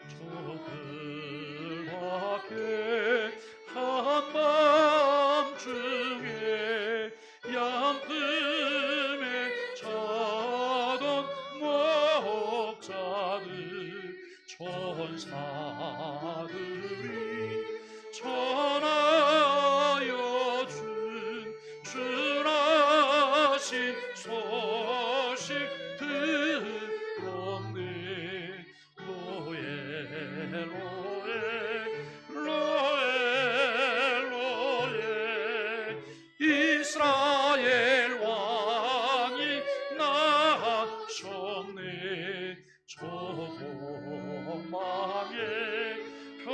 저들 밖에 한밤중에 양뜸에 자던 목자들 천사들이 전하여 준 주라신 소식 들었네. 로에 이스라엘 왕이 나셨네. 조공망에 별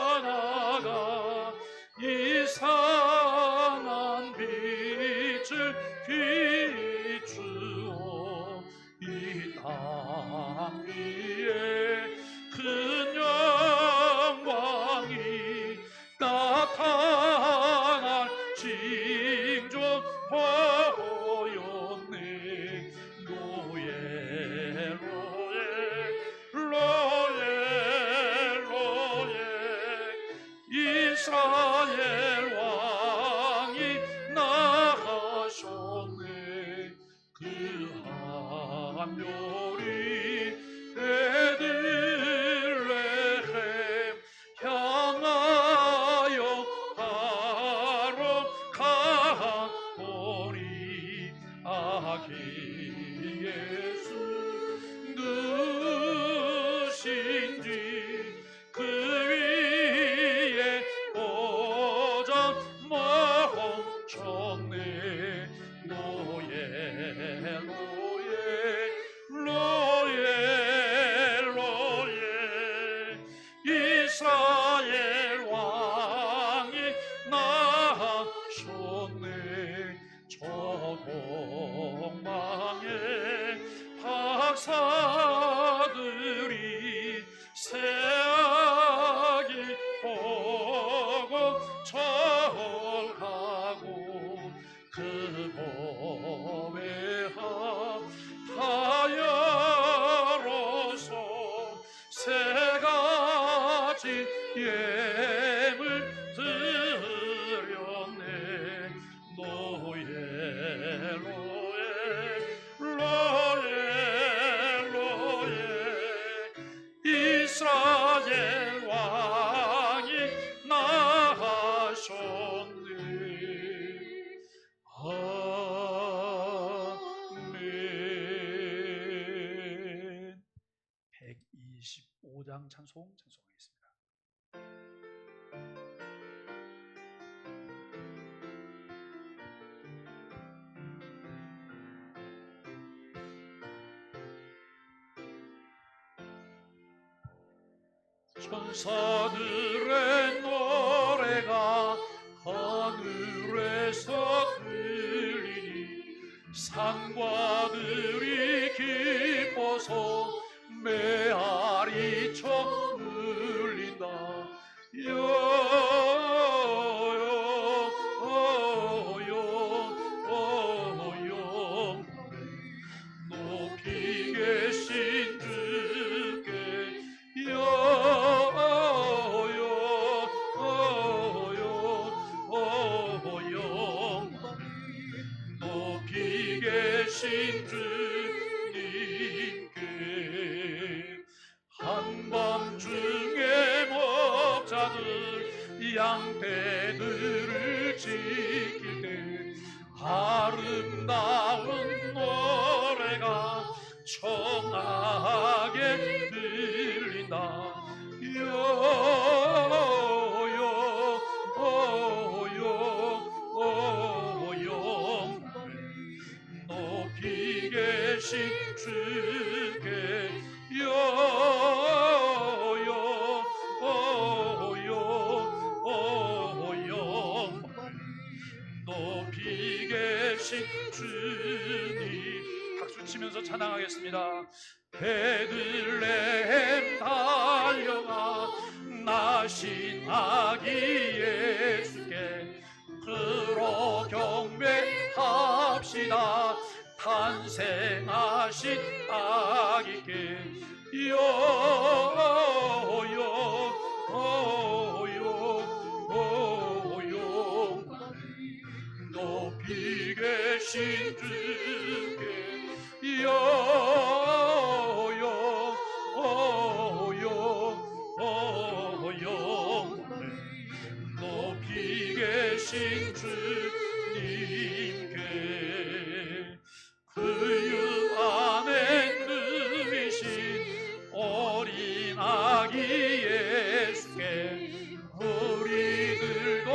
하나가 이상한 빛을 비추어 이 땅 위에 큰 영광이 나타날 징조 보였네. 로에 이스라엘 왕이 나가셨네. 그 한별이 베들레헴 향하여 바로 가보니 아기 예수 누구신지 그 위에 보자 멈췄네. 로에 5장 찬송 찬송하겠습니다. 천사들의 노래가 하늘에서 들리니 산과들이 기뻐서 메아리쳐 울린다. 높이 계신 주께 높이 계신 주님께 한밤중에 목자들 양떼들을 지킬 때 아름다운 노래가 청하게 들린다. 높이 계신 주께 높이 계신 주님. 박수치면서 찬양하겠습니다. 베들레헴 달려가 나신 아기 예수께 들어 경배합시다. 탄생하신 아기께 높이 계신 주께 높이 계신 주님께 그 유 안에 누이신 어린 아기 예수께 우리들도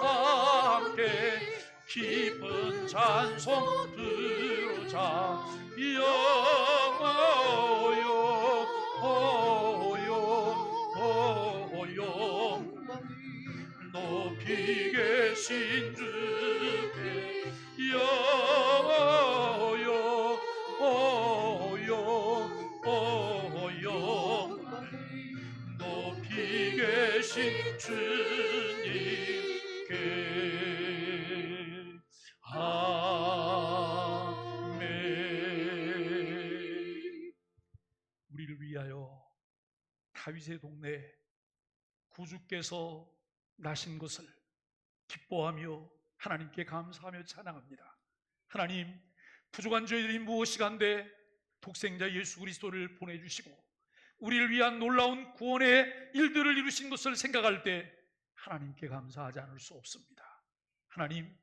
함께 깊은 찬송 부르자. 높이 계신 주께 높이 계신 주님께 아멘. 우리를 위하여 다윗의 동네 구주께서 나신 것을 기뻐하며 하나님께 감사하며 찬양합니다. 하나님, 부족한 저희들이 무엇이간데 독생자 예수 그리스도를 보내주시고 우리를 위한 놀라운 구원의 일들을 이루신 것을 생각할 때 하나님께 감사하지 않을 수 없습니다. 하나님,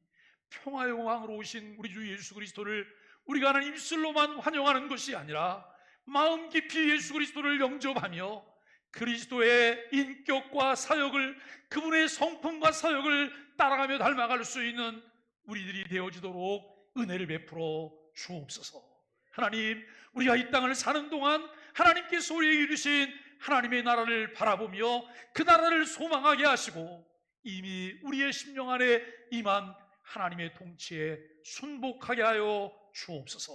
평화의 왕으로 오신 우리 주 예수 그리스도를 우리가 하나님 입술로만 환영하는 것이 아니라 마음 깊이 예수 그리스도를 영접하며 그리스도의 인격과 사역을, 그분의 성품과 사역을 따라가며 닮아갈 수 있는 우리들이 되어지도록 은혜를 베풀어 주옵소서. 하나님, 우리가 이 땅을 사는 동안 하나님께서 우리에게 이루신 하나님의 나라를 바라보며 그 나라를 소망하게 하시고 이미 우리의 심령 안에 임한 하나님의 통치에 순복하게 하여 주옵소서.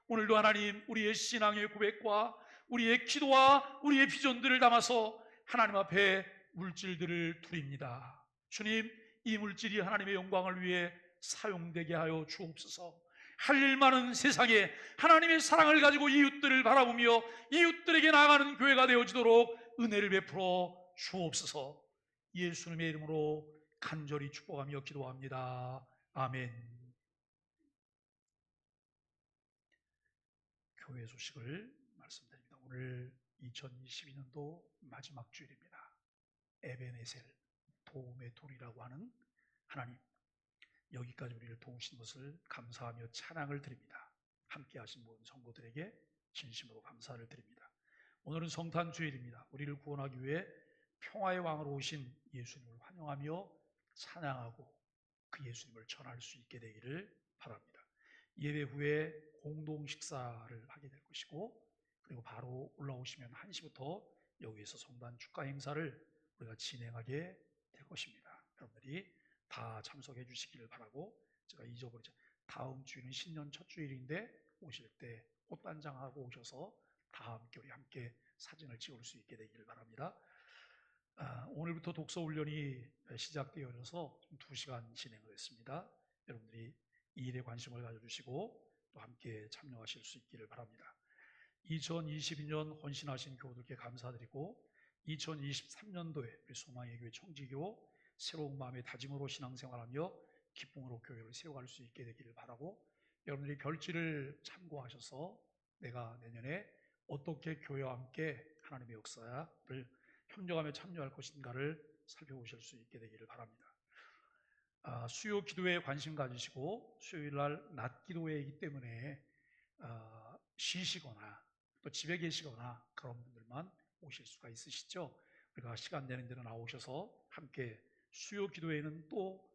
오늘도 하나님, 우리의 신앙의 고백과 우리의 기도와 우리의 비전들을 담아서 하나님 앞에 물질들을 드립니다. 주님, 이 물질이 하나님의 영광을 위해 사용되게 하여 주옵소서. 할 일 많은 세상에 하나님의 사랑을 가지고 이웃들을 바라보며 이웃들에게 나아가는 교회가 되어지도록 은혜를 베풀어 주옵소서. 예수님의 이름으로 간절히 축복하며 기도합니다. 아멘. 교회 소식을 말씀드립니다. 오늘 2022년도 마지막 주일입니다. 에베네셀, 도움의 돌이라고 하는 하나님, 여기까지 우리를 도우신 것을 감사하며 찬양을 드립니다. 함께 하신 모든 성도들에게 진심으로 감사를 드립니다. 오늘은 성탄 주일입니다. 우리를 구원하기 위해 평화의 왕으로 오신 예수님을 환영하며 찬양하고 그 예수님을 전할 수 있게 되기를 바랍니다. 예배 후에 공동 식사를 하게 될 것이고, 그리고 바로 올라오시면 1시부터 여기에서 성탄 축하 행사를 우리가 진행하게 될 것입니다. 여러분들이 다 참석해 주시기를 바라고, 제가 잊어버리죠. 다음 주일은 신년 첫 주일인데 오실 때 꽃단장하고 오셔서 다 함께 우리 함께 사진을 찍을 수 있게 되기를 바랍니다. 오늘부터 독서 훈련이 시작되어서 2시간 진행을 했습니다. 여러분들이 이 일에 관심을 가져주시고 또 함께 참여하실 수 있기를 바랍니다. 2022년 헌신하신 교우들께 감사드리고, 2023년도에 우리 소망의 교회 청지교 새로운 마음의 다짐으로 신앙생활하며 기쁨으로 교회를 세워갈 수 있게 되기를 바라고, 여러분들이 별지를 참고하셔서 내가 내년에 어떻게 교회와 함께 하나님의 역사를 협력하며 참여할 것인가를 살펴보실 수 있게 되기를 바랍니다. 수요 기도에 관심 가지시고 수요일날 낮 기도회이기 때문에 쉬시거나 또 집에 계시거나 그런 분들만 오실 수가 있으시죠. 우리가 시간 되는 대로 나오셔서 함께 수요 기도회는 또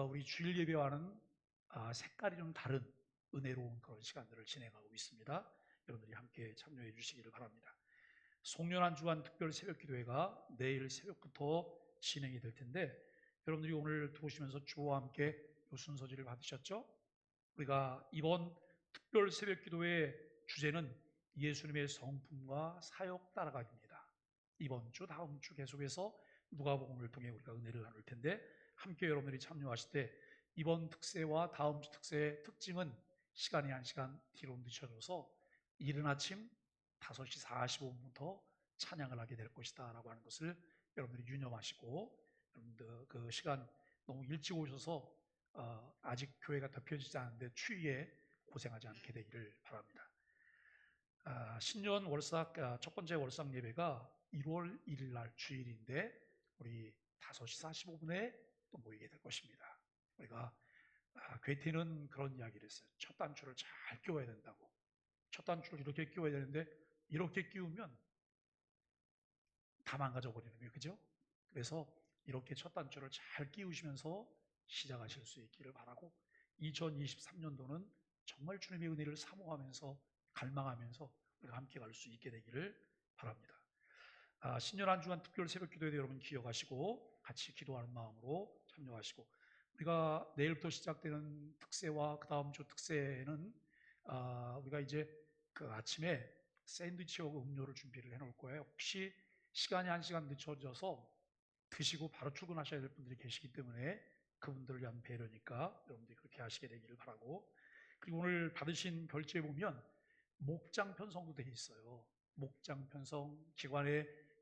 우리 주일 예배와는 색깔이 좀 다른 은혜로운 그런 시간들을 진행하고 있습니다. 여러분들이 함께 참여해 주시기를 바랍니다. 송년 한 주간 특별 새벽 기도회가 내일 새벽부터 진행이 될 텐데, 여러분들이 오늘 들어오시면서 주와 함께 요 순서지를 받으셨죠? 우리가 이번 특별 새벽 기도회의 주제는 예수님의 성품과 사역 따라가기입니다. 이번 주 다음 주 계속해서 누가복음을 통해 우리가 은혜를 나눌 텐데, 함께 여러분들이 참여하실 때 이번 특세와 다음 주 특세의 특징은 시간이 1시간 뒤로 늦춰져서 이른 아침 5시 45분부터 찬양을 하게 될 것이다 라고 하는 것을 여러분들이 유념하시고, 여러분들 그 시간 너무 일찍 오셔서 아직 교회가 덮여지지 않는데 추위에 고생하지 않게 되기를 바랍니다. 신년 월삭 첫 번째 월삭 예배가 1월 1일 날 주일인데 우리 5시 45분에 또 모이게 될 것입니다. 우리가 괴테는 그런 이야기를 했어요. 첫 단추를 잘 끼워야 된다고. 첫 단추를 이렇게 끼워야 되는데 이렇게 끼우면 다 망가져 버리는 거예요. 그죠? 그래서 이렇게 첫 단추를 잘 끼우시면서 시작하실 수 있기를 바라고, 2023년도는 정말 주님의 은혜를 사모하면서 갈망하면서 우리가 함께 갈 수 있게 되기를 바랍니다. 신년 한 주간 특별 새벽 기도에 여러분 기억하시고 같이 기도하는 마음으로 참여하시고, 우리가 내일부터 시작되는 특세와 그 다음 주 특세는 우리가 이제 그 아침에 샌드위치와 음료를 준비를 해놓을 거예요. 혹시 시간이 1시간 늦춰져서 드시고 바로 출근하셔야 될 분들이 계시기 때문에 그분들을 위한 배려니까 여러분들이 그렇게 하시게 되기를 바라고, 그리고 오늘 받으신 별지에 보면 목장 편성도 되어 있어요. 목장 편성,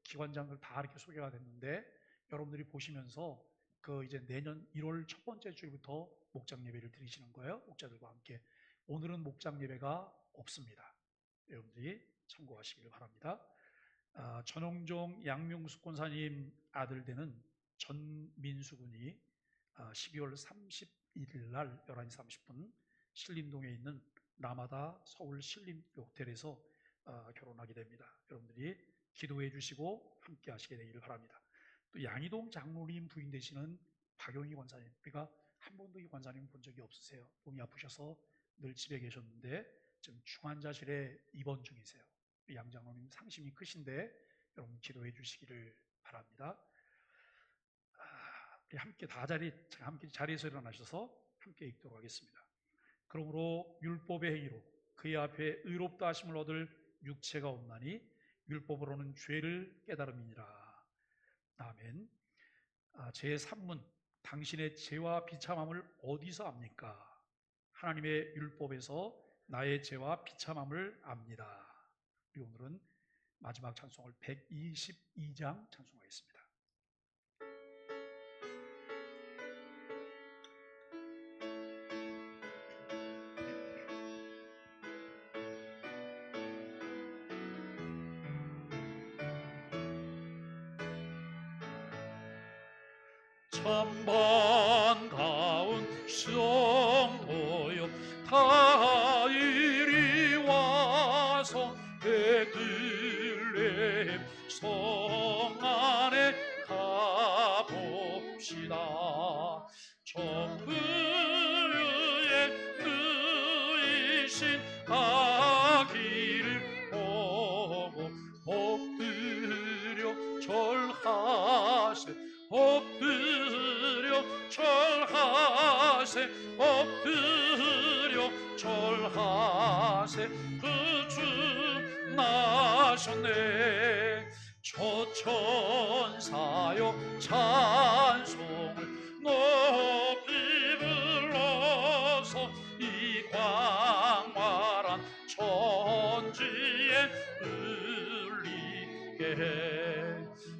기관장들 다 이렇게 소개가 됐는데, 여러분들이 보시면서 그 이제 내년 1월 첫 번째 주일부터 목장 예배를 드리시는 거예요. 목자들과 함께. 오늘은 목장 예배가 없습니다. 여러분들이 참고하시기를 바랍니다. 전홍종 양명숙 권사님 아들 되는 전민수 군이 12월 31일 날 11시 30분 신림동에 있는 라마다 서울 신림 호텔에서 결혼하게 됩니다. 여러분들이 기도해 주시고 함께 하시게 되기를 바랍니다. 또 양이동 장로님 부인 되시는 박용희 권사님, 우리가 한 번도 이 권사님 본 적이 없으세요. 몸이 아프셔서 늘 집에 계셨는데 지금 중환자실에 입원 중이세요. 양 장로님 상심이 크신데 여러분 기도해 주시기를 바랍니다. 우리 함께 함께 자리에서 일어나셔서 함께 읽도록 하겠습니다. 그러므로 율법의 행위로 그의 앞에 의롭다 하심을 얻을 육체가 없나니 율법으로는 죄를 깨달음이니라. 아멘. 제3문, 당신의 죄와 비참함을 어디서 압니까? 하나님의 율법에서 나의 죄와 비참함을 압니다. 우리 오늘은 마지막 찬송을 122장 찬송하겠습니다. 천번 가운 성도여 다 이리 와서 가서 베들레헴 성 안에 가봅시다. 정부의 누이신 아기를 보고 엎드려 절하세, 엎드려 절하세, 엎드려 절하세. 그 주 나셨네. 초천사여 찬송을 높이 불러서 이 광활한 천지에 울리게 해.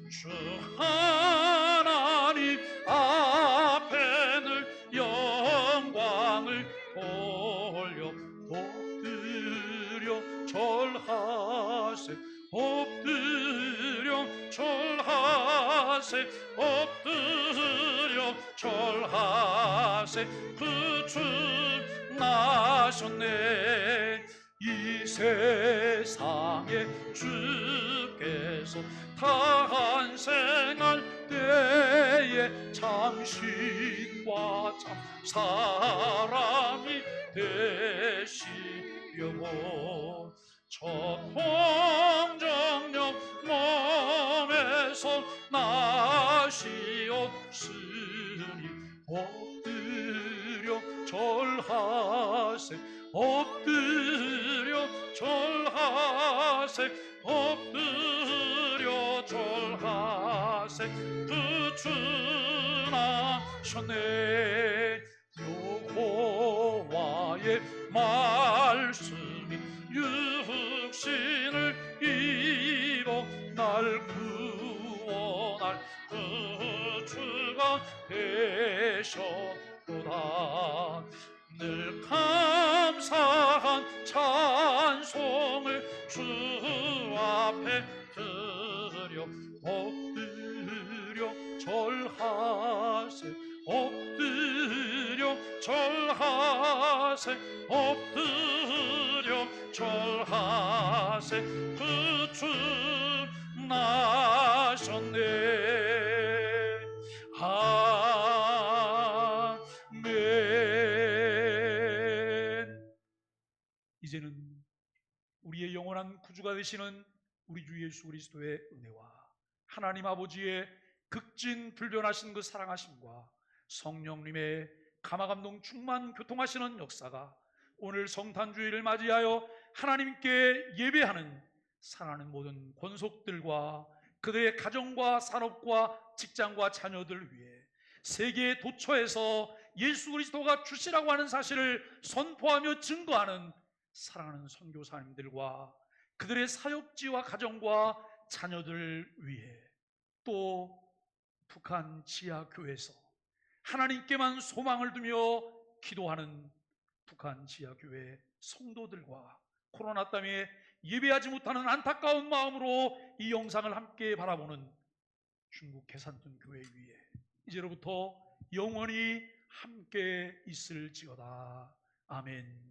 주 하나님 앞에 늘 영광을 돌려 엎드려 절하세, 엎드려 절하세, 엎드려 절하세. 그 주 나셨네. 이 세상에 주께서 탄생할 때에 참신과 참 사람이 되시려고 저 통정령 몸에서 나시었으니 엎드려 절하세, 엎드려 절하세, 엎드려 절하세. 그 주 나셨네. 여호와의 말씀이 육신을 입어 날 구원할 그 주가 되셨도다. 늘 감사한 찬송을 주 앞에 드려 엎드려 절하세, 엎드려 절하세, 엎드려 절하세. 그 주 나셨네. 아멘. 이제는 우리의 영원한 구주가 되시는 우리 주 예수 그리스도의 은혜와 하나님 아버지의 극진불변하신 그 사랑하심과 성령님의 감화감동 충만 교통하시는 역사가 오늘 성탄주의를 맞이하여 하나님께 예배하는 사랑하는 모든 권속들과 그들의 가정과 산업과 직장과 자녀들 위해 세계 도처에서 예수 그리스도가 주시라고 하는 사실을 선포하며 증거하는 사랑하는 선교사님들과 그들의 사역지와 가정과 자녀들을 위해 또 북한 지하교회에서 하나님께만 소망을 두며 기도하는 북한 지하교회 성도들과 코로나 때문에 예배하지 못하는 안타까운 마음으로 이 영상을 함께 바라보는 중국 계산동 교회 위에 이제로부터 영원히 함께 있을지어다. 아멘.